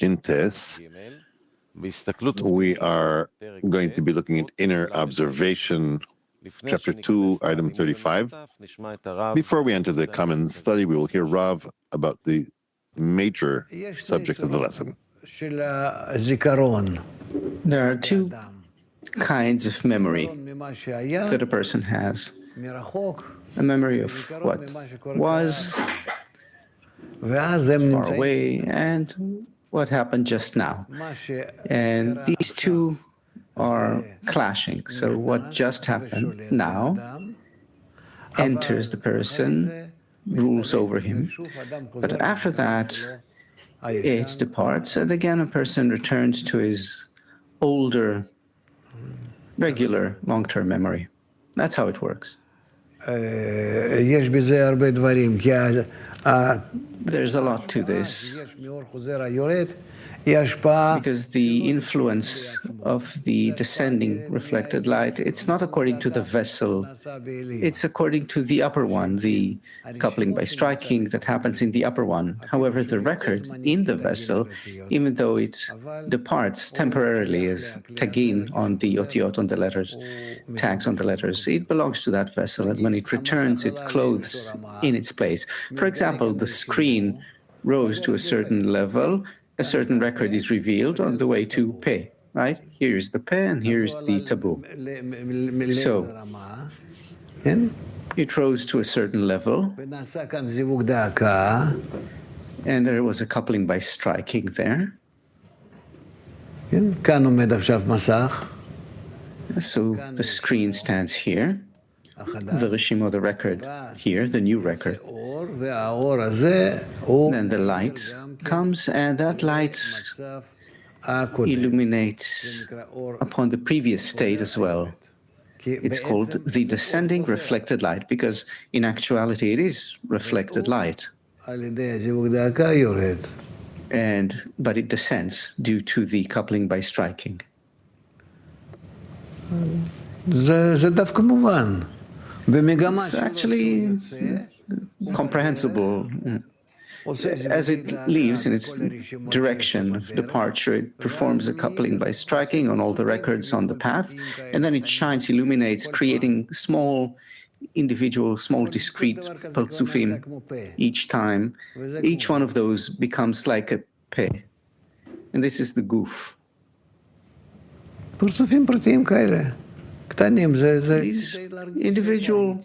In Tes, we are going to be looking at inner observation, chapter 2, item 35. Before we enter the common study, we will hear Rav about the major subject of the lesson. There are two kinds of memory that a person has. A memory of what was far away and what happened just now. And these two are clashing. So what just happened now enters the person, rules over him. But after that, it departs, and again a person returns to his older, regular, long-term memory. That's how it works. There's a lot to this, because the influence of the descending reflected light, it's not according to the vessel, it's according to the upper one, the coupling by striking that happens in the upper one. However, the record in the vessel, even though it departs temporarily as tagin on the otiot, on the letters, tags on the letters, it belongs to that vessel, and when it returns, it clothes in its place. For example, the screen rose to a certain level, a certain record is revealed on the way to Pe, right? Here's the Pe and here's the taboo. So it rose to a certain level, and there was a coupling by striking there. So the screen stands here, the Rishimo, the record here, the new record. Then the light comes, and that light illuminates upon the previous state as well. It's called the descending reflected light, because in actuality it is reflected light. But it descends due to the coupling by striking. It's actually comprehensible. As it leaves in its direction of departure, it performs a coupling by striking on all the records on the path, and then it shines, illuminates, creating small, individual, small, discrete partsufim each time. Each one of those becomes like a Pe. And this is the goof. These individual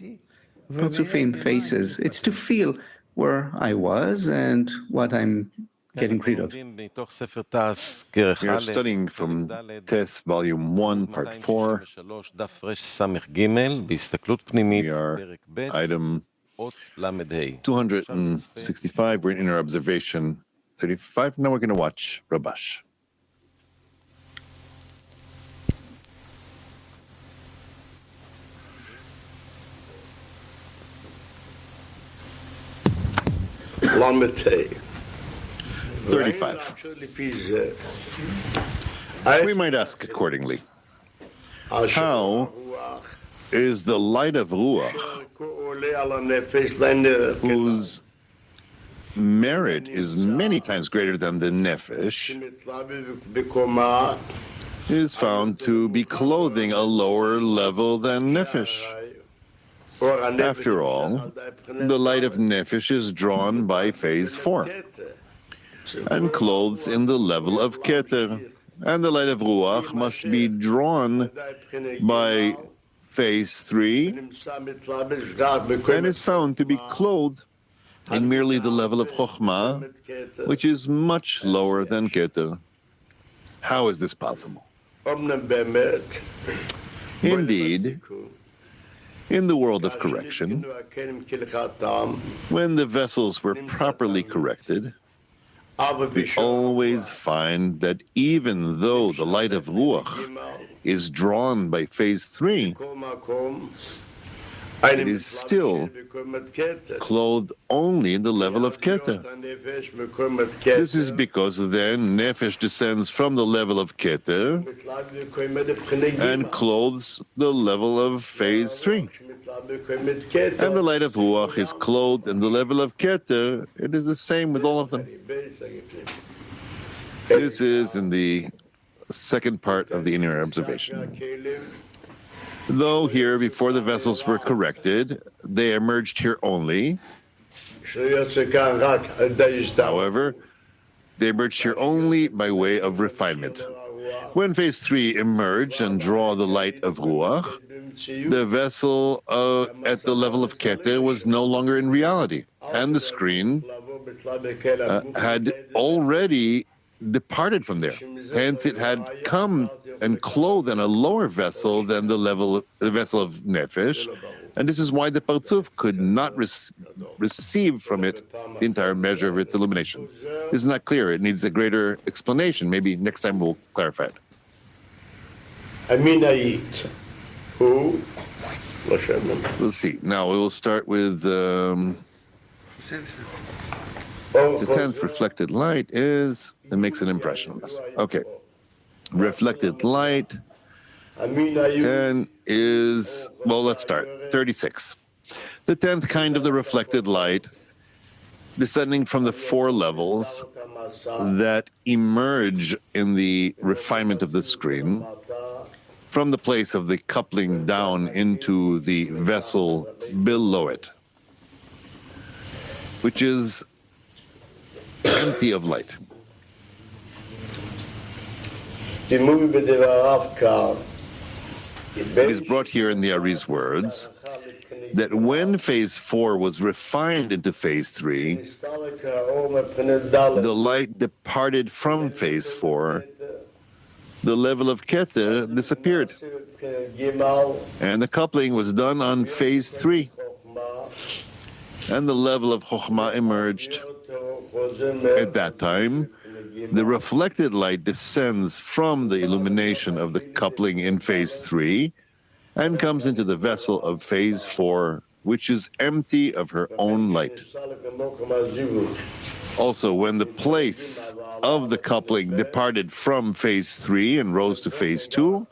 partsufim faces, it's to feel where I was and what I'm getting rid of. We are studying from Tes, Volume 1, Part 4. We are item 265. We're in inner observation 35. Now we're going to watch Rabash. Lametei. 35. We might ask accordingly. How is the light of Ruach, whose merit is many times greater than the Nefesh, is found to be clothing a lower level than Nefesh? After all, the light of Nefesh is drawn by phase 4 and clothes in the level of Keter, and the light of Ruach must be drawn by phase 3 and is found to be clothed in merely the level of Chokhmah, which is much lower than Keter. How is this possible? Indeed, in the world of correction, when the vessels were properly corrected, we always find that even though the light of Ruach is drawn by phase 3, it is still clothed only in the level of Keter. This is because then Nefesh descends from the level of Keter and clothes the level of phase 3. And the light of Ruach is clothed in the level of Keter. It is the same with all of them. This is in the second part of the inner observation. Though here, before the vessels were corrected, they emerged here only. However, they emerged here only by way of refinement. When phase 3 emerged and draw the light of Ruach, the vessel at the level of Keter was no longer in reality, and the screen had already departed from there. Hence, it had come and clothed in a lower vessel than the vessel of Nefesh, and this is why the Partzuf could not receive from it the entire measure of its illumination. This is not clear. It needs a greater explanation. Maybe next time we'll clarify it. We'll see. Now we will start with the 10th reflected light it makes an impression on us. Okay. Reflected light 10 is, well, let's start. 36. The 10th kind of the reflected light, descending from the 4 levels that emerge in the refinement of the screen, from the place of the coupling down into the vessel below it, which is empty of light. It is brought here in the Ari's words that when phase 4 was refined into phase 3, the light departed from phase 4, the level of Keter disappeared, and the coupling was done on phase 3, and the level of Chokhmah emerged. At that time, the reflected light descends from the illumination of the coupling in phase 3 and comes into the vessel of phase 4, which is empty of her own light. Also, when the place of the coupling departed from phase 3 and rose to phase 2,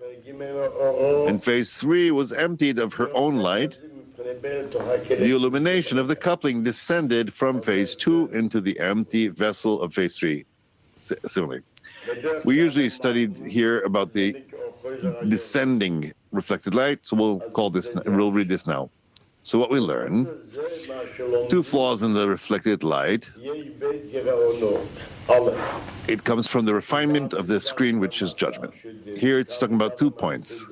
and phase 3 was emptied of her own light, the illumination of the coupling descended from phase 2 into the empty vessel of phase 3. Similarly, we usually studied here about the descending reflected light, so we'll read this now. So what we learn, 2 flaws in the reflected light. It comes from the refinement of the screen, which is judgment. Here it's talking about 2 points.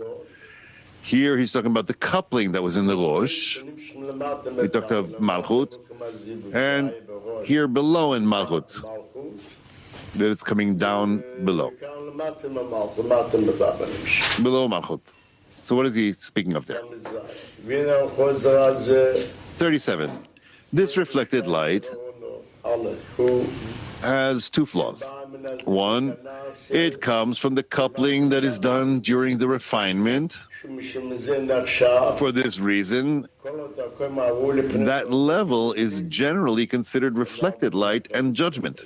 Here he's talking about the coupling that was in the Rosh. He talked of Malchut. And here below in Malchut, that it's coming down below. Below Malchut. So what is he speaking of there? 37. This reflected light has 2 flaws. 1, it comes from the coupling that is done during the refinement. For this reason, that level is generally considered reflected light and judgment.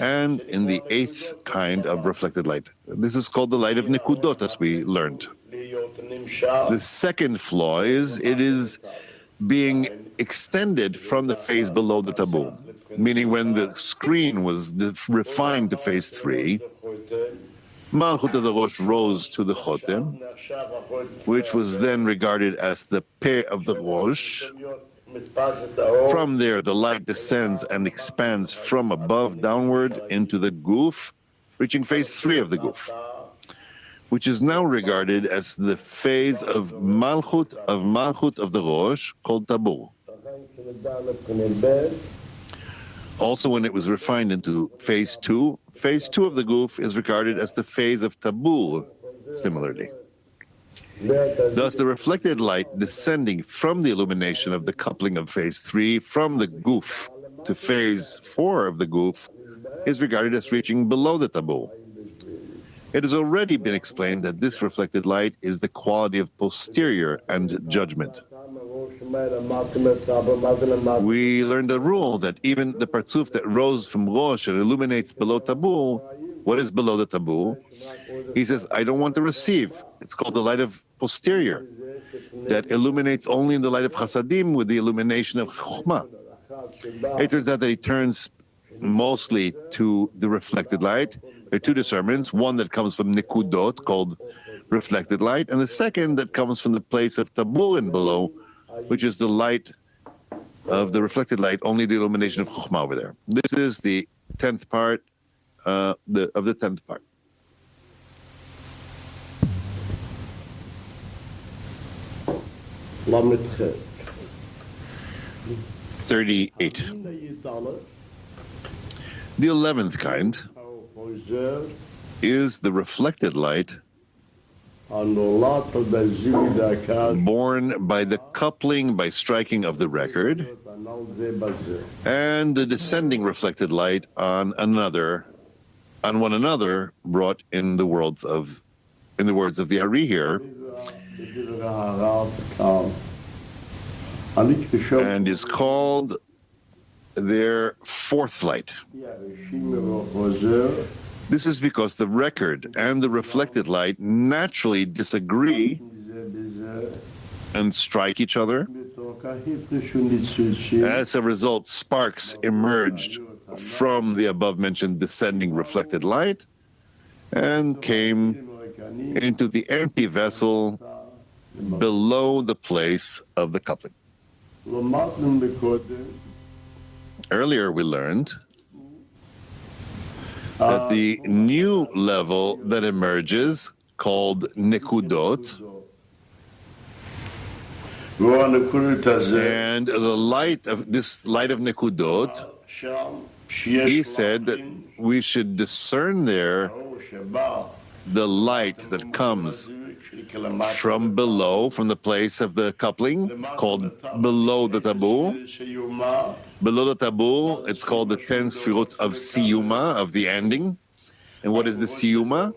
And in the 8th kind of reflected light, this is called the light of Nekudot, as we learned. The second flaw is it is being extended from the phase below the taboo, meaning when the screen was refined to phase 3, Malchut of the Rosh rose to the Chotem, which was then regarded as the Peh of the Rosh. From there, the light descends and expands from above downward into the Guf, reaching phase 3 of the Guf, which is now regarded as the phase of Malchut of the Rosh, called Tabur. Also, when it was refined into phase 2 of the Guf is regarded as the phase of Tabur, similarly. Thus, the reflected light descending from the illumination of the coupling of phase 3 from the Guf to phase 4 of the Guf is regarded as reaching below the Tabur. It has already been explained that this reflected light is the quality of posterior and judgment. We learned a rule that even the Partzuf that rose from Rosh and illuminates below Tabur, what is below the Tabur? He says, I don't want to receive. It's called the light of posterior, that illuminates only in the light of Chasadim with the illumination of Chokhmah. It turns out that he turns mostly to the reflected light. There are two discernments, one that comes from Nikudot, called reflected light, and the second that comes from the place of Tabul and below, which is the light of the reflected light, only the illumination of Chokhmah over there. This is the 10th part of the 10th part. Lamet 38. The 11th kind is the reflected light born by the coupling, by striking of the record, and the descending reflected light on one another, brought in the words of the Ari here, and is called their fourth light. This is because the record and the reflected light naturally disagree and strike each other. As a result, sparks emerged from the above-mentioned descending reflected light and came into the empty vessel below the place of the coupling. Earlier we learned that the new level that emerges, called Nekudot, and the light of this light of Nekudot, he said that we should discern there the light that comes from below, from the place of the coupling, called below the Tabul. Below the Tabul, it's called the 10 Sefirot of Siyuma, of the ending. And what is the Siyuma?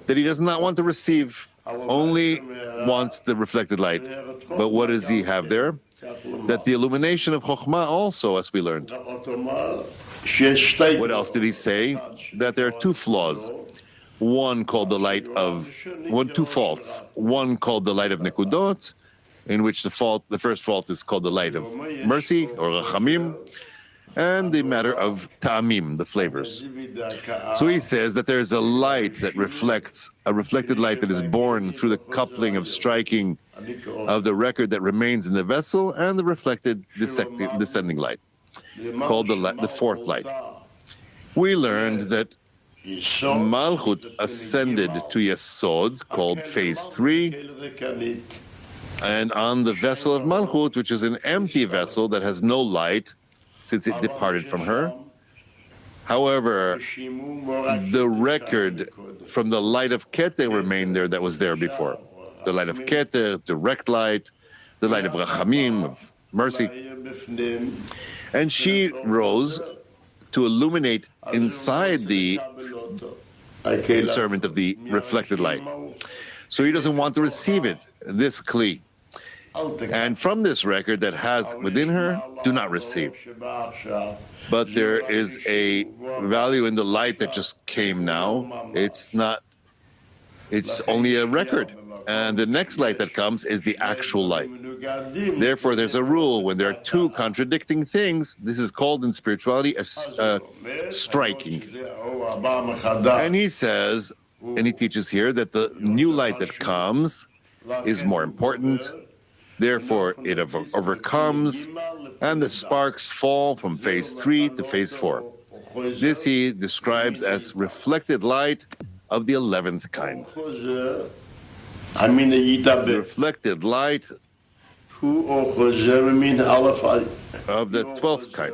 That he does not want to receive, only wants the reflected light. But what does he have there? That the illumination of Chokhmah also, as we learned. What else did he say? That there are two flaws. One called the light of, two faults. One called the light of Nekudot, in which the first fault is called the light of mercy, or Rachamim, and the matter of Ta'amim, the flavors. So he says that there's a light that reflects, a reflected light that is born through the coupling of striking of the record that remains in the vessel, and the reflected descending light, called the fourth light. We learned that Malchut ascended to Yesod, called phase 3, and on the vessel of Malchut, which is an empty vessel that has no light, since it departed from her. However, the record from the light of Keter remained there that was there before. The light of Keter, direct light, the light of Rachamim, of mercy. And she rose to illuminate inside the discernment of the reflected light. So he doesn't want to receive it, this Kli. And from this record that has within her, do not receive. But there is a value in the light that just came now. It's only a record. And the next light that comes is the actual light. Therefore, there's a rule: when there are two contradicting things, this is called in spirituality a striking. And he says, and he teaches here, that the new light that comes is more important. Therefore, it overcomes, and the sparks fall from phase 3 to phase 4. This he describes as reflected light of the 11th kind. The reflected light of the 12th kind.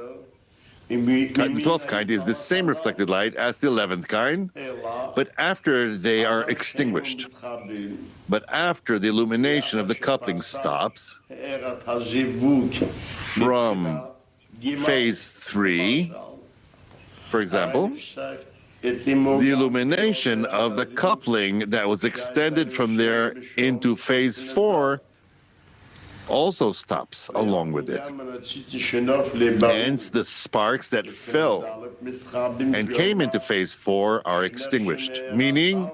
The 12th kind is the same reflected light as the 11th kind, but after they are extinguished. But after the illumination of the coupling stops, from phase 3, for example, the illumination of the coupling that was extended from there into phase 4 also stops along with it. Hence, the sparks that fell and came into phase 4 are extinguished, meaning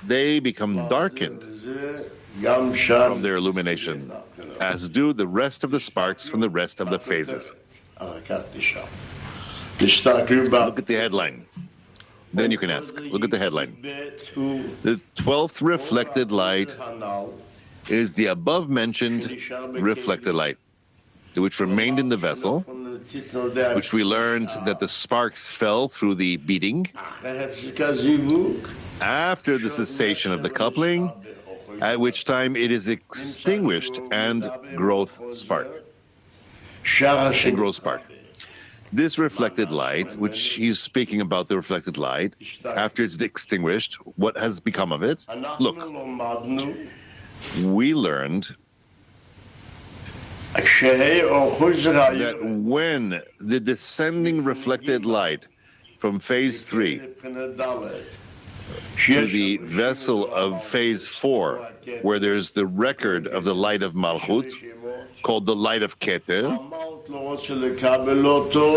they become darkened from their illumination, as do the rest of the sparks from the rest of the phases. Look at the headline. Then you can ask. Look at the headline. The 12th reflected light is the above-mentioned reflected light, which remained in the vessel, which we learned that the sparks fell through the beating after the cessation of the coupling, at which time it is extinguished and growth spark. This reflected light, which he's speaking about, the reflected light, after it's extinguished, what has become of it? Look, we learned that when the descending reflected light from phase 3 to the vessel of phase 4, where there's the record of the light of Malchut, called the light of Keter,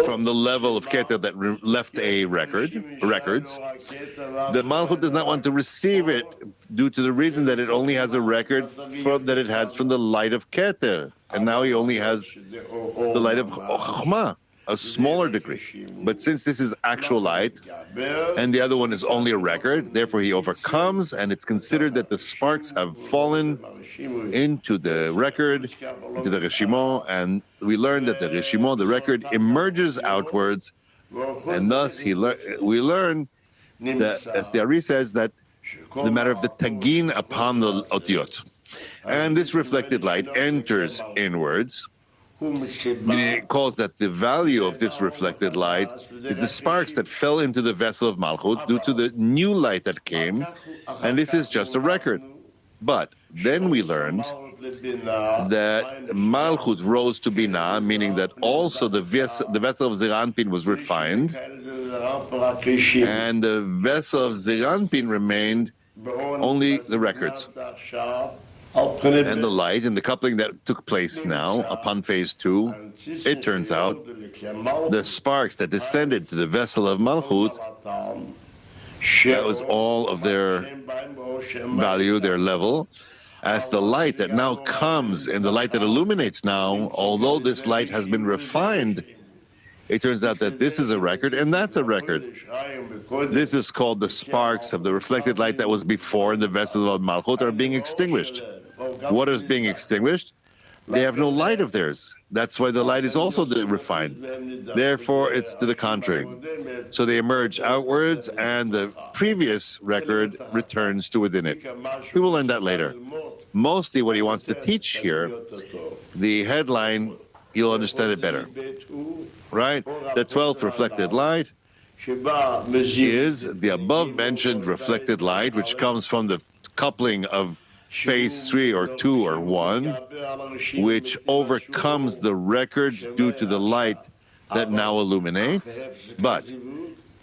from the level of Keter that left a records, the Malchut does not want to receive it due to the reason that it only has a record that it had from the light of Keter, and now he only has the light of Chokhmah, a smaller degree. But since this is actual light, and the other one is only a record, therefore he overcomes, and it's considered that the sparks have fallen into the record, into the Reshimon, and we learned that the Reshimon, the record, emerges outwards, and thus we learn that, as the Ari says, that the matter of the tagin upon the otiyot. And this reflected light enters inwards, meaning it calls that the value of this reflected light is the sparks that fell into the vessel of Malchut due to the new light that came, and this is just a record. But then we learned that Malchut rose to Binah, meaning that also the vessel of Zeranpin was refined, and the vessel of Zeranpin remained only the records. And the light and the coupling that took place now upon phase 2, it turns out the sparks that descended to the vessel of Malchut, that was all of their value, their level, as the light that now comes and the light that illuminates now, although this light has been refined, it turns out that this is a record and that's a record. This is called the sparks of the reflected light that was before in the vessel of Malchut are being extinguished. What is being extinguished? They have no light of theirs. That's why the light is also refined. Therefore, it's to the contrary. So they emerge outwards, and the previous record returns to within it. We will learn that later. Mostly what he wants to teach here, the headline, you'll understand it better. Right? The 12th reflected light is the above-mentioned reflected light, which comes from the coupling of phase 3 or 2 or 1, which overcomes the record due to the light that now illuminates, but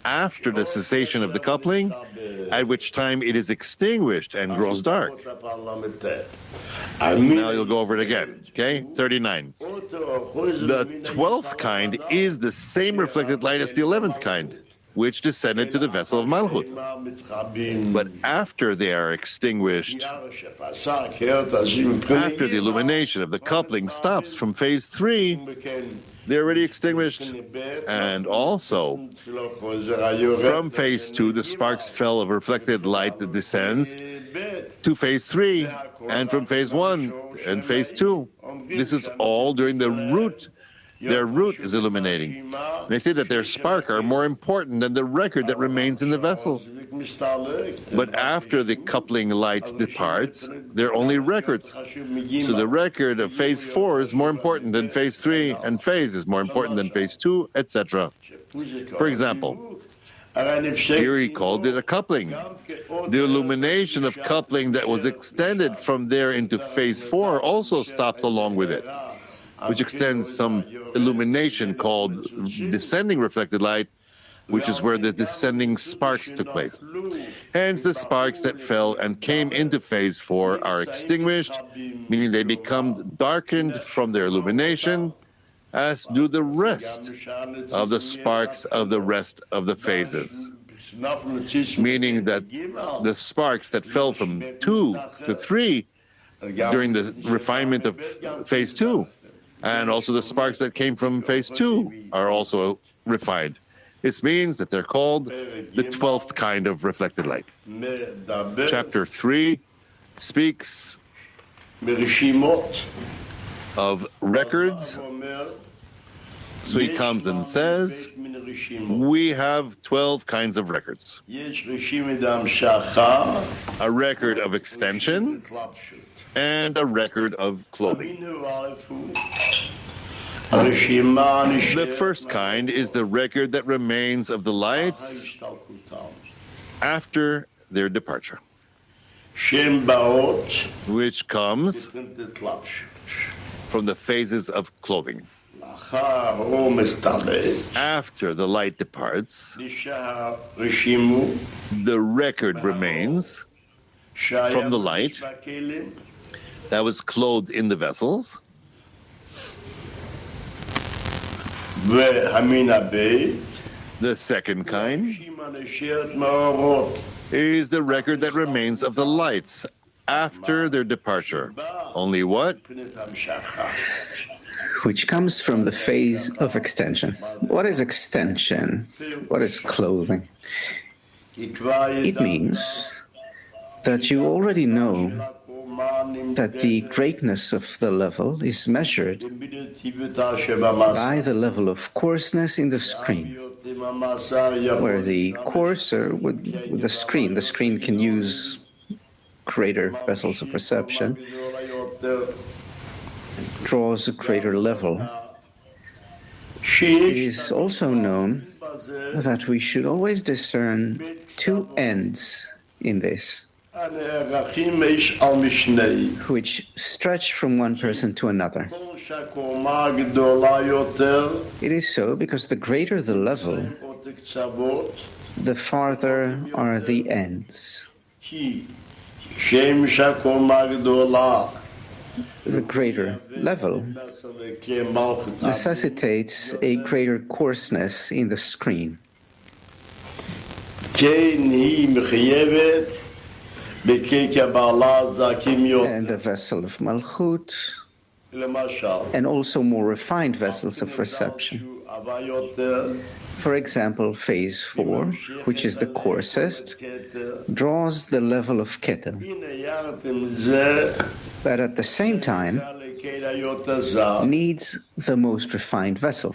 after the cessation of the coupling, at which time it is extinguished and grows dark. Now you'll go over it again, okay? 39. The 12th kind is the same reflected light as the 11th kind, which descended to the vessel of Malchut. But after they are extinguished, after the illumination of the coupling stops from phase 3, they're already extinguished. And also, from phase 2, the sparks fell of reflected light that descends to phase 3, and from phase 1 and phase 2. This is all during the root. Their root is illuminating. They say that their spark are more important than the record that remains in the vessels. But after the coupling light departs, they're only records. So the record of phase 4 is more important than phase 3, and phase is more important than phase 2, etc. For example, here he called it a coupling. The illumination of coupling that was extended from there into phase 4 also stops along with it, which extends some illumination called descending reflected light, which is where the descending sparks took place. Hence, the sparks that fell and came into phase 4 are extinguished, meaning they become darkened from their illumination, as do the rest of the sparks of the rest of the phases. Meaning that the sparks that fell from 2 to 3 during the refinement of phase 2, and also the sparks that came from phase 2 are also refined. This means that they're called the 12th kind of reflected light. Chapter 3 speaks of records. So he comes and says, we have 12 kinds of records. A record of extension and a record of clothing. The first kind is the record that remains of the lights after their departure, which comes from the phases of clothing. After the light departs, the record remains from the light that was clothed in the vessels. The second kind is the record that remains of the lights after their departure. Only what? Which comes from the phase of extension. What is extension? What is clothing? It means that you already know that the greatness of the level is measured by the level of coarseness in the screen, where the coarser with the screen can use greater vessels of perception, draws a greater level. It is also known that we should always discern two ends in this, which stretch from one person to another. It is so because the greater the level, the farther are the ends. The greater level necessitates a greater coarseness in the screen. And the vessel of Malchut, and also more refined vessels of reception. For example, phase 4, which is the coarsest, draws the level of Keter, but at the same time needs the most refined vessel,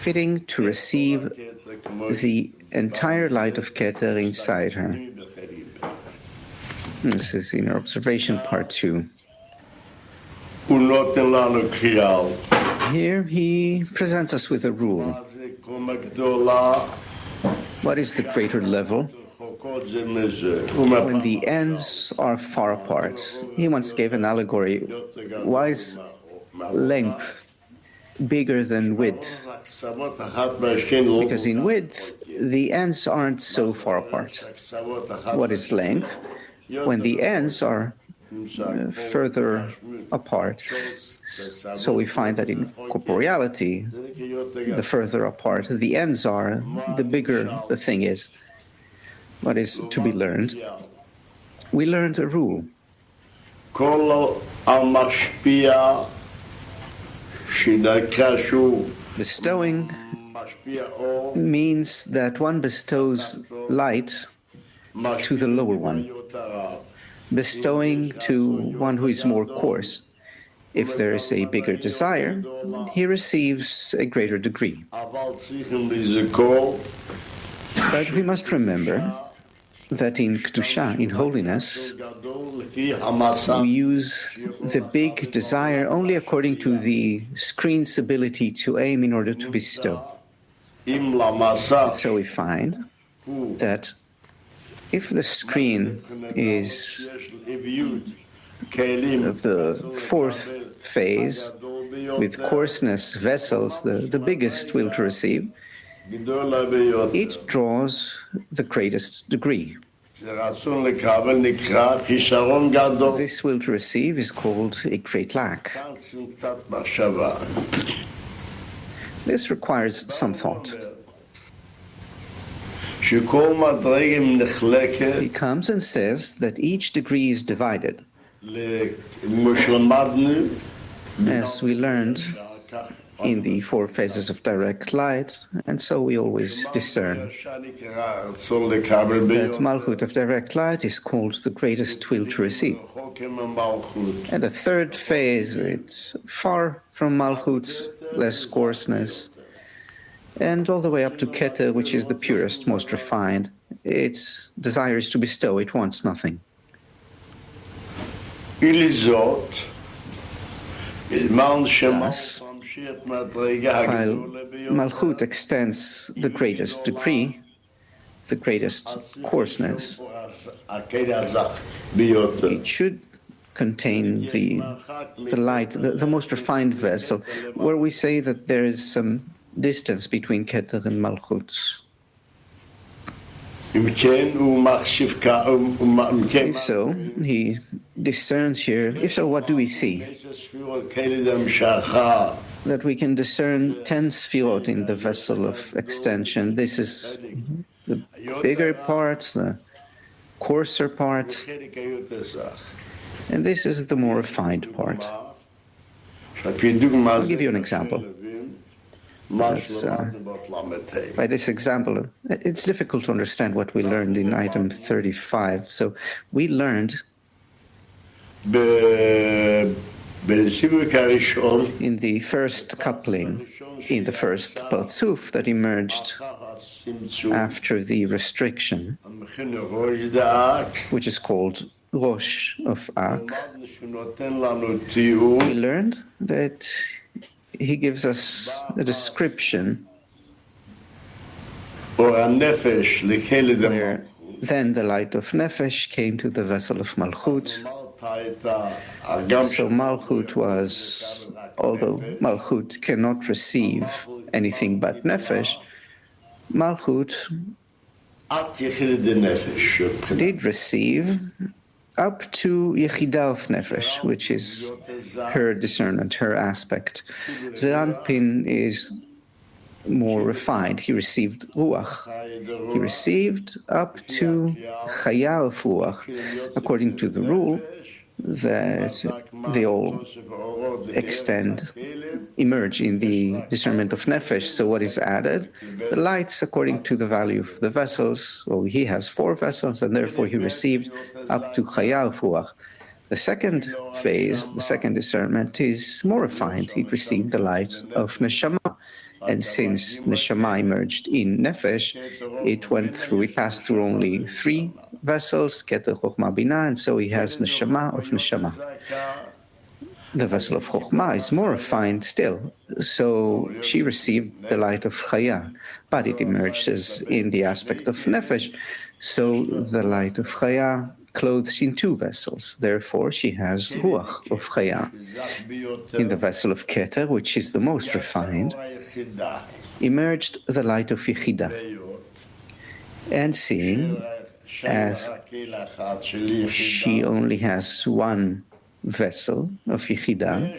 fitting to receive the entire light of Keter inside her. This is in our observation part 2. Here he presents us with a rule. What is the greater level? When the ends are far apart. He once gave an allegory. Why is length bigger than width? Because in width, the ends aren't so far apart. What is length? When the ends are further apart. So we find that in corporeality, the further apart the ends are, the bigger the thing is. What is to be learned? We learned a rule. Bestowing means that one bestows light to the lower one, bestowing to one who is more coarse. If there is a bigger desire, he receives a greater degree. But we must remember that in Kedusha, in holiness, we use the big desire only according to the screen's ability to aim in order to bestow. So we find that if the screen is of the fourth phase, with coarseness vessels, the biggest will to receive, it draws the greatest degree. This will to receive is called a great lack. This requires some thought. He comes and says that each degree is divided. As we learned in the four phases of direct light, and so we always discern that Malchut of direct light is called the greatest will to receive. And the third phase, it's far from Malchut, less coarseness, and all the way up to Keter, which is the purest, most refined. Its desire is to bestow, it wants nothing. Thus, while Malchut extends the greatest degree, the greatest coarseness, it should contain the light, the most refined vessel, where we say that there is some distance between Keter and Malchut. If so, he discerns here. If so, what do we see? That we can discern 10 Sefirot in the vessel of extension. This is the bigger part, the coarser part, and this is the more refined part. I'll give you an example. By this example, it's difficult to understand what we learned in item 35. So we learned in the first coupling, in the first Partzuf that emerged after the restriction, which is called Rosh of Ak, we learned that he gives us a description where then the light of Nefesh came to the vessel of Malchut. So Malchut was, although Malchut cannot receive anything but Nefesh, Malchut did receive up to Yechidah of Nefesh, which is her discernment, her aspect. Zeranpin is more refined. He received Ruach. He received up to Chaya of Ruach, according to the rule that they all emerge in the discernment of Nefesh. So what is added? The lights according to the value of the vessels. So he has 4 vessels, and therefore he received up to Chaya of Ruach. The second phase, the second discernment, is more refined. He received the light of Neshama. And since Neshama emerged in Nefesh, it passed through only 3 vessels, Keter, Chokhmah, Binah, and so he has Neshama of Neshama. The vessel of Chokhmah is more refined still, so she received the light of Chaya, but it emerges in the aspect of Nefesh, so the light of Chaya clothes in 2 vessels. Therefore, she has Ruach of Chaya. In the vessel of Keter, which is the most refined, emerged the light of Yechidah. And seeing as she only has 1 vessel of Yechidah,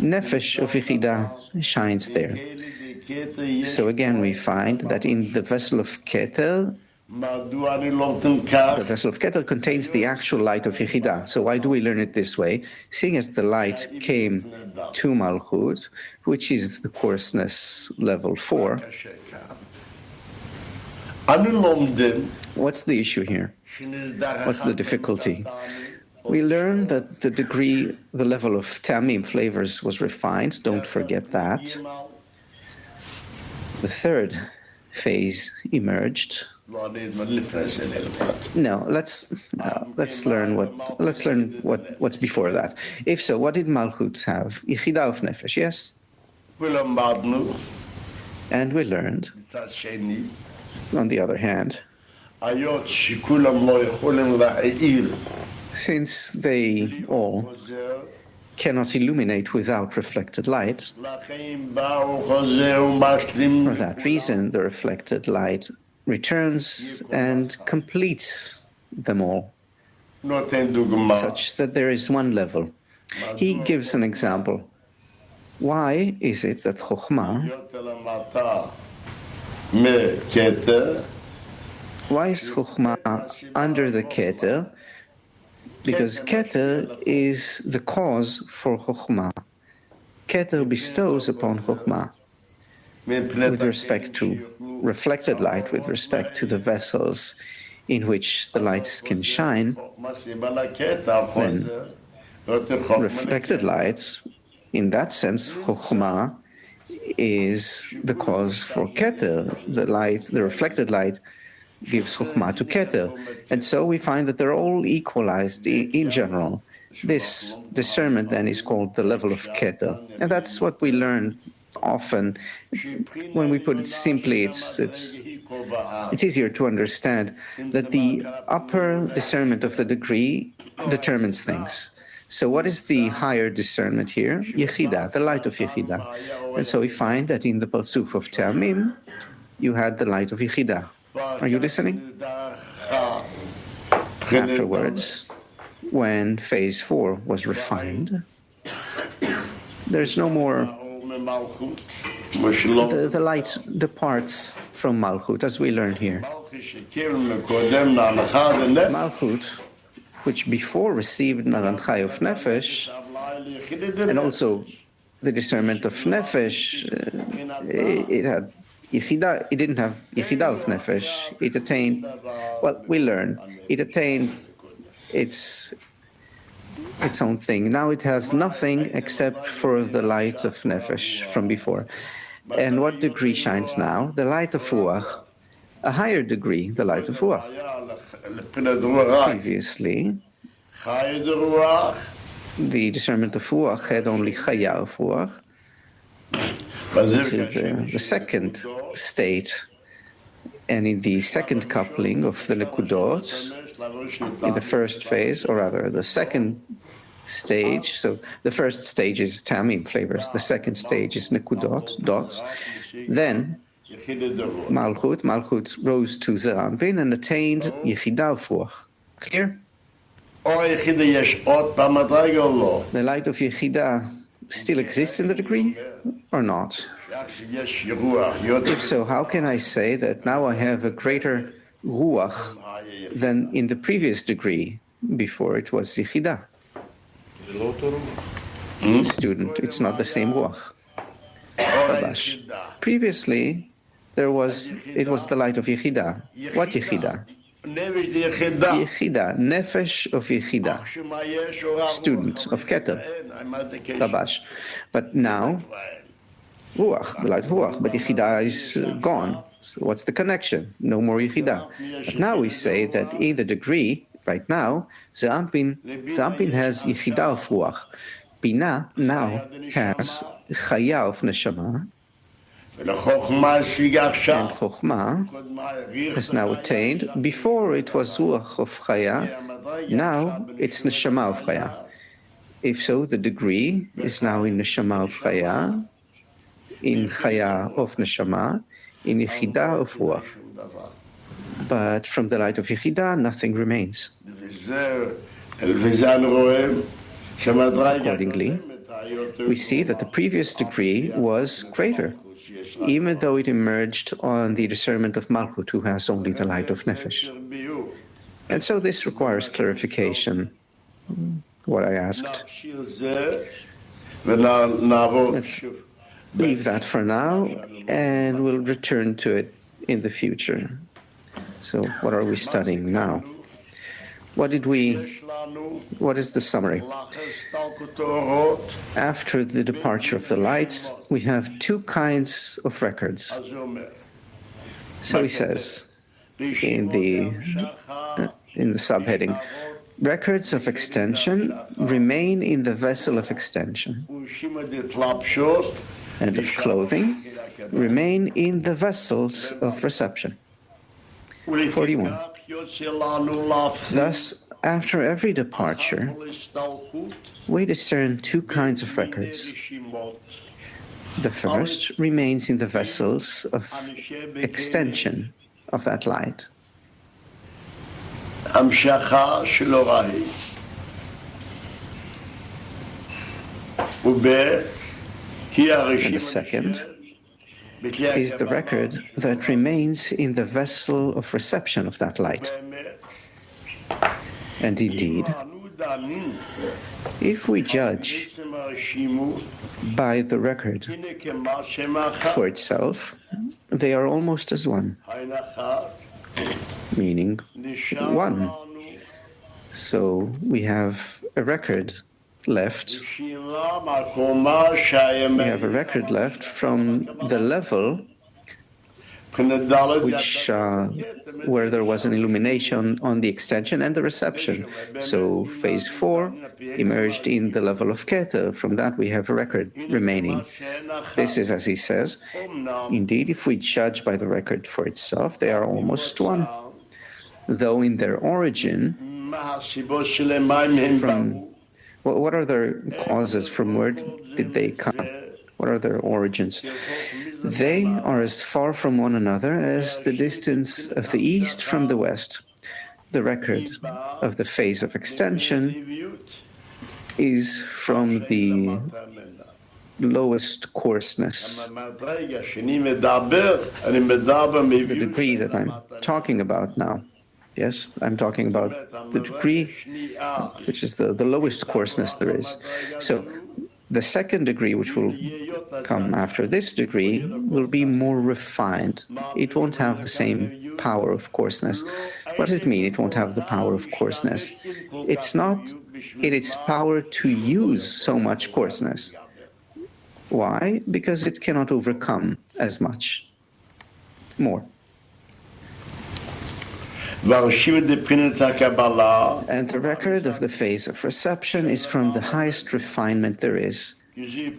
Nefesh of Yechidah shines there. So again, we find that in the vessel of Keter, the vessel of Keter contains the actual light of Yechidah. So why do we learn it this way? Seeing as the light came to Malchut, which is the coarseness level 4, what's the issue here? What's the difficulty? We learn that the degree, the level of tamim, flavors, was refined. Don't forget that. The third phase emerged. No, let's learn what's before that. If so, what did Malchut have? Yechidah of Nefesh, yes? And we learned, on the other hand, since they all cannot illuminate without reflected light, for that reason the reflected light returns and completes them all, such that there is 1 level. He gives an example. Why is it that Chokhmah, why is Chokhmah under the Keter? Because Keter is the cause for Chokhmah. Keter bestows upon Chokhmah with respect to reflected light, with respect to the vessels in which the lights can shine, then reflected light, in that sense, Chokhmah is the cause for Keter. The light, the reflected light, gives Chokhmah to Keter. And so we find that they're all equalized in general. This discernment then is called the level of Keter. And that's what we learn often. When we put it simply, it's easier to understand that the upper discernment of the degree determines things. So what is the higher discernment here? Yechida, the light of Yechida. And so we find that in the Parsuf of Te'amim, you had the light of Yechida. Are you listening? Afterwards, when phase 4 was refined, there's no more. The light departs from Malchut, as we learned here. Malchut, which before received Naranchai of Nefesh, and also the discernment of Nefesh, it had Yechida, it didn't have Yechida of Nefesh. It attained, well, we learn, it attained its own thing. Now it has nothing except for the light of Nefesh from before. And what degree shines now? The light of Ruach, a higher degree, the light of Ruach. Previously, the discernment of Ruach had only Chaya of Ruach. To the second state, and in the second coupling of the Nekudot, in the first phase, or rather the second stage, so the first stage is Tamim flavors, the second stage is Nekudot, dots, then Malchut rose to Zeranpin and attained Yechidah of Ruach. Clear? The light of Yechidah still exists in the degree or not? If so, how can I say that now I have a greater Ruach than in the previous degree before it was Yechidah? Student, it's not the same Ruach. Rabash. Previously, it was the light of Yechidah. What Yechidah? Yechida, Nefesh of Yechida, student of Keter, Rabash. But now, Ruach, the light of Ruach, but Yechida is gone. So what's the connection? No more Yechida. But now we say that in the degree, right now, Ze'ampin has Yechida of Ruach. Binah now has Chaya of Neshama, and Chokhmah has now attained. Before it was Ruach of Chaya, now it's Neshama of Chaya. If so, the degree is now in Neshama of Chaya, in Chaya of Neshama, in Yechidah of Ruach. But from the light of Yechidah, nothing remains. Accordingly, we see that the previous degree was greater, even though it emerged on the discernment of Malchut, who has only the light of Nefesh. And so this requires clarification, what I asked. Let's leave that for now, and we'll return to it in the future. So what are we studying now? What is the summary? After the departure of the lights, we have two kinds of records. So he says in the subheading, records of extension remain in the vessel of extension, and of clothing remain in the vessels of reception. 41. Thus, after every departure, we discern two kinds of records. The first remains in the vessels of extension of that light. And the second is the record that remains in the vessel of reception of that light. And indeed, if we judge by the record for itself, they are almost as one, meaning one. So we have a record left. We have a record left from the level which where there was an illumination on the extension and the reception. So phase 4 emerged in the level of Keter. From that we have a record remaining. This is, as he says, indeed, if we judge by the record for itself, they are almost one, though in their origin, from what are their causes, from where did they come? What are their origins? They are as far from one another as the distance of the east from the west. The record of the phase of extension is from the lowest coarseness. The degree that I'm talking about now. Yes, I'm talking about the degree, which is the lowest coarseness there is. So the second degree, which will come after this degree, will be more refined. It won't have the same power of coarseness. What does it mean, it won't have the power of coarseness? It's not in its power to use so much coarseness. Why? Because it cannot overcome as much more. And the record of the phase of reception is from the highest refinement there is. It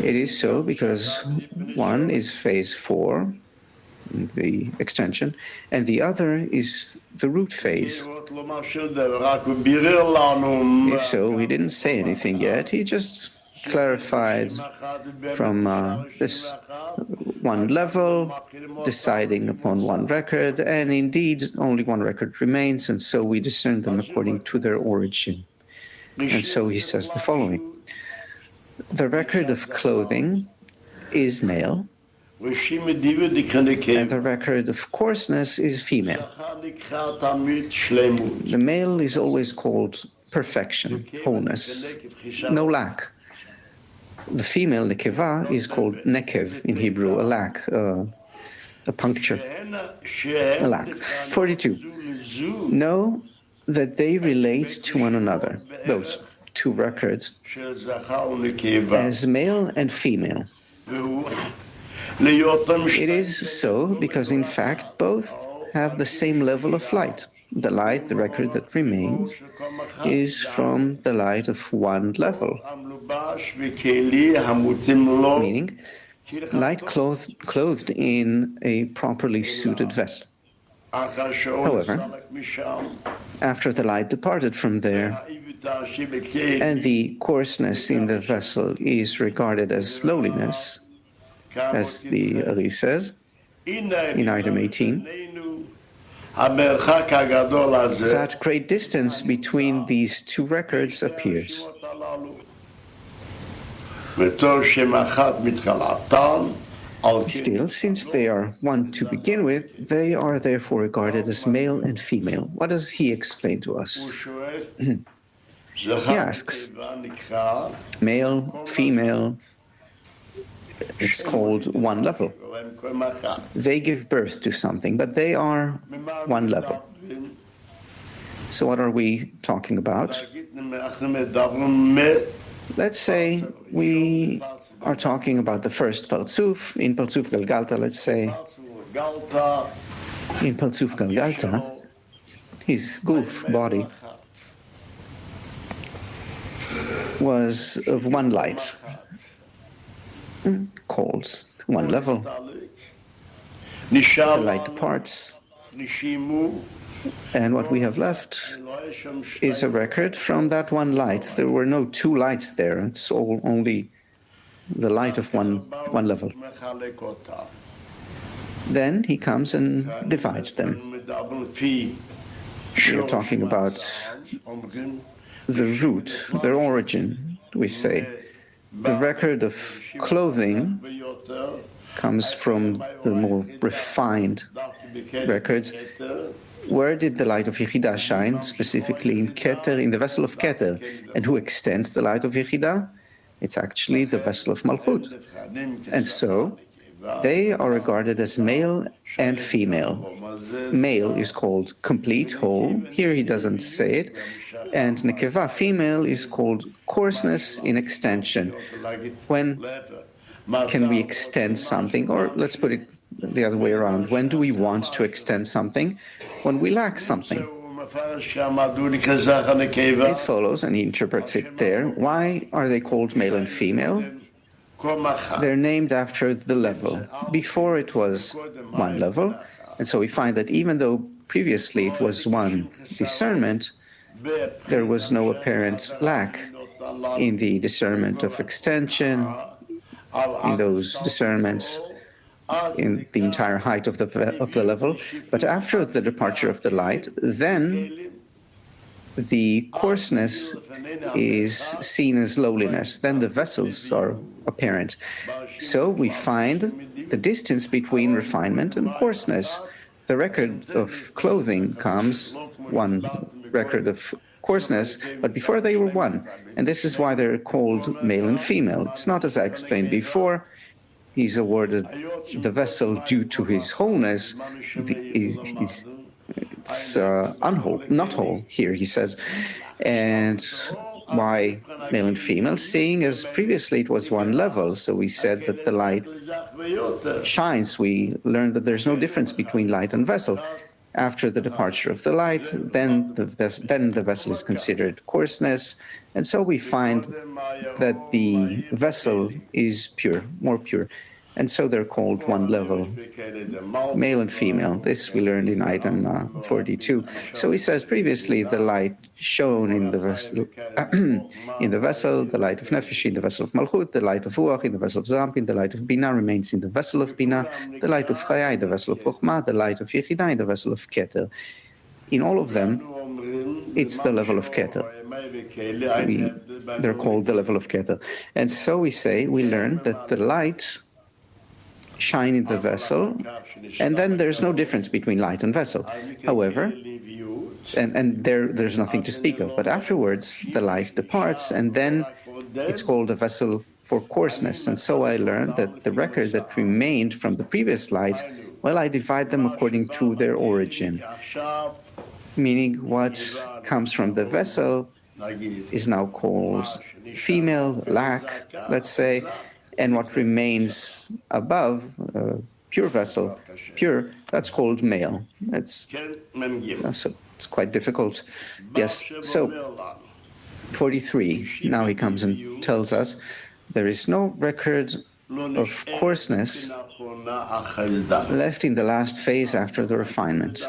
is so because one is phase 4, the extension, and the other is the root phase. If so, he didn't say anything yet, he just clarified from this one level, deciding upon one record, and indeed only one record remains, and so we discern them according to their origin. And so he says the following: the record of clothing is male, and the record of coarseness is female. The male is always called perfection, wholeness, no lack. The female, nekeva, is called nekev in Hebrew, a lack, a puncture, a lack. 42. Know that they relate to one another, those two records, as male and female. It is so because, in fact, both have the same level of light. The light, the record that remains, is from the light of one level, meaning light clothed in a properly suited vessel. However, after the light departed from there, and the coarseness in the vessel is regarded as lowliness, as the Ari says in item 18, that great distance between these two records appears. Still, since they are one to begin with, they are therefore regarded as male and female. What does he explain to us? He asks, male, female, it's called one level. They give birth to something, but they are one level. So what are we talking about? Let's say we are talking about the first Partsuf. In Partsuf Galgalta, let's say, in Partsuf Galgalta, his guf, body, was of one light, called one level. The light departs, and what we have left is a record from that one light. There were no two lights there, it's all only the light of one level. Then he comes and divides them. We are talking about the root, their origin, we say. The record of clothing comes from the more refined records, where did the light of Yechidah shine? Specifically in Keter, in the vessel of Keter. And who extends the light of Yechidah? It's actually the vessel of Malchut. And so they are regarded as male and female. Male is called complete, whole. Here he doesn't say it. And Nekeva, female, is called coarseness in extension. When can we extend something? Or let's put it the other way around. When do we want to extend something? When we lack something. It follows, and he interprets it there. Why are they called male and female? They're named after the level. Before it was one level, and so we find that even though previously it was one discernment, there was no apparent lack in the discernment of extension, in those discernments, in the entire height of the level. But after the departure of the light, then the coarseness is seen as lowliness. Then the vessels are apparent. So we find the distance between refinement and coarseness. The record of clothing comes, one record of coarseness, but before they were one. And this is why they're called male and female. It's not as I explained before. He's awarded the vessel due to his wholeness. It's unwhole, not whole, here he says. And why male and female? Seeing as previously it was one level, so we said that the light shines. We learned that there's no difference between light and vessel. After the departure of the light, then the vessel is considered coarseness, and so we find that the vessel is pure, more pure. And so they're called one level, male and female. This we learned in item 42. So he says previously the light shone in the vessel, the light of Nefesh, in the vessel of Malchut, the light of Ruach, in the vessel of Zampin, the light of Bina remains in the vessel of Bina, the light of Chaya, in the vessel of Chochmah, the light of Yechidah, in the vessel of Keter. In all of them, it's the level of Keter. They're called the level of Keter. And so we learn that the light shine in the vessel, and then there's no difference between light and vessel. However, and there's nothing to speak of, but afterwards the light departs, and then it's called a vessel for coarseness. And so I learned that the record that remained from the previous light, well, I divide them according to their origin, meaning what comes from the vessel is now called female, lack, let's say, and what remains above, pure vessel, pure, that's called male. So it's quite difficult. Yes, so 43, now he comes and tells us there is no record of coarseness left in the last phase after the refinement.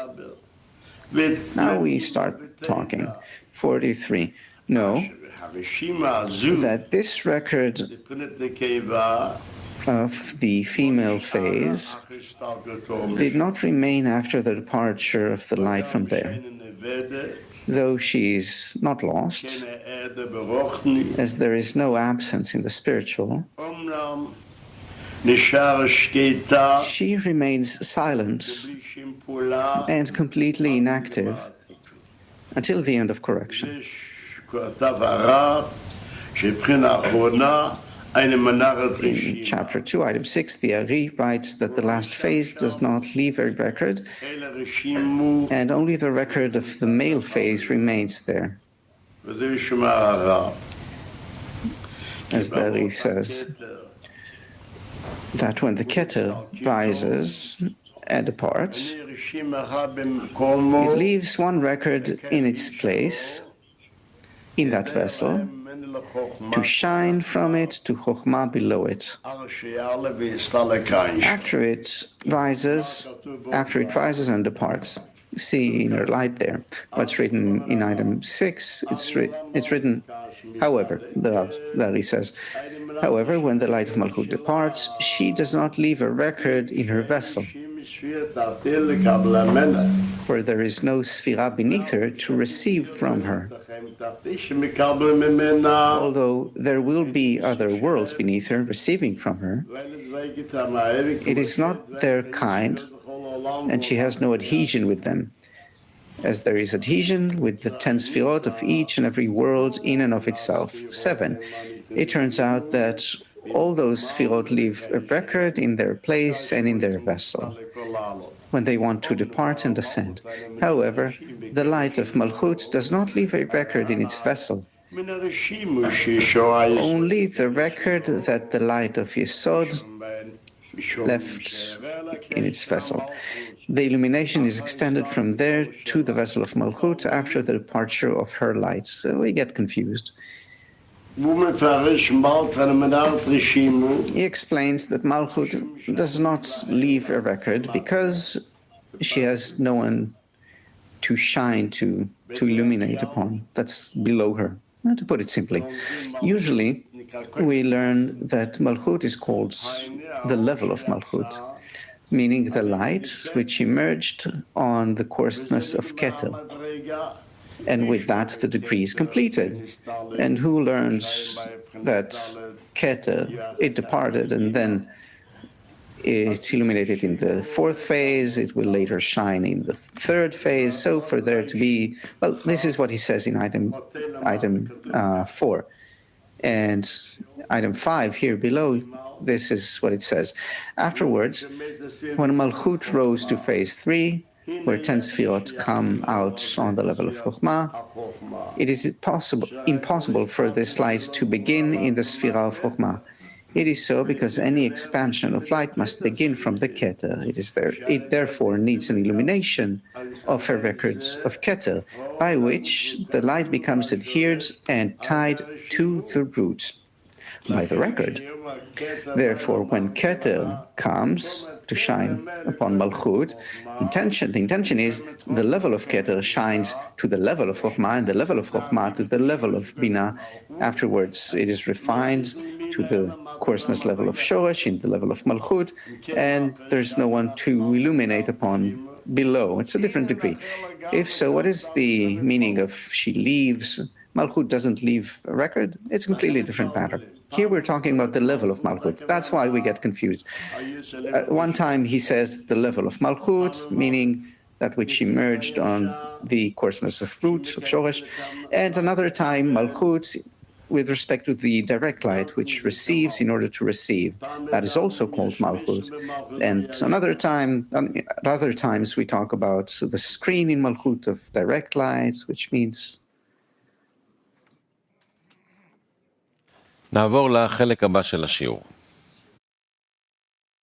Now we start talking. 43, no, that this record of the female phase did not remain after the departure of the light from there, though she is not lost, as there is no absence in the spiritual. She remains silent and completely inactive until the end of correction. In chapter 2, item 6, the Ari writes that the last phase does not leave a record, and only the record of the male phase remains there. As the Ari says, that when the Keter rises and departs, it leaves one record in its place, in that vessel, to shine from it to Chochmah below it. After it rises and departs. See inner light there. What's written in item 6, it's written, however, the Ari says, however, when the light of Malchut departs, she does not leave a record in her vessel, for there is no Sefirah beneath her to receive from her. Although there will be other worlds beneath her receiving from her, it is not their kind, and she has no adhesion with them. as there is adhesion with the 10 Sefirot of each and every world in and of itself. 7. It turns out that all those Sefirot leave a record in their place and in their vessel when they want to depart and ascend. However, the light of Malchut does not leave a record in its vessel. Only the record that the light of Yesod left in its vessel. The illumination is extended from there to the vessel of Malchut after the departure of her light. So we get confused. He explains that Malchut does not leave a record because she has no one to shine, to illuminate upon. That's below her. Now, to put it simply, usually we learn that Malchut is called the level of Malchut, meaning the light which emerged on the coarseness of Keter. And with that, the degree is completed. And who learns that Keter, it departed, and then it's illuminated in the 4th phase, it will later shine in the 3rd phase, so for there to be, well, this is what he says in item 4. And item 5 here below, this is what it says. Afterwards, when Malchut rose to phase 3, where 10 Sefirot come out on the level of Chokhmah, it is impossible for this light to begin in the Sefirah of Chokhmah. It is so because any expansion of light must begin from the Keter. It therefore needs an illumination of a record of Keter, by which the light becomes adhered and tied to the root by the record. Therefore, when Keter comes to shine upon Malchut, the intention is the level of Keter shines to the level of Chokhmah, and the level of Chokhmah to the level of Binah. Afterwards, it is refined to the coarseness level of Shoresh, in the level of Malchut, and there's no one to illuminate upon below. It's a different degree. If so, what is the meaning of she leaves? Malchut doesn't leave a record. It's a completely different matter. Here we're talking about the level of Malchut. That's why we get confused. One time he says the level of Malchut, meaning that which emerged on the coarseness of roots, of Shoresh, and another time Malchut with respect to the direct light, which receives in order to receive. That is also called Malchut. And at other times we talk about the screen in Malchut of direct light, which means... נעבור לחלק הבא של השיעור.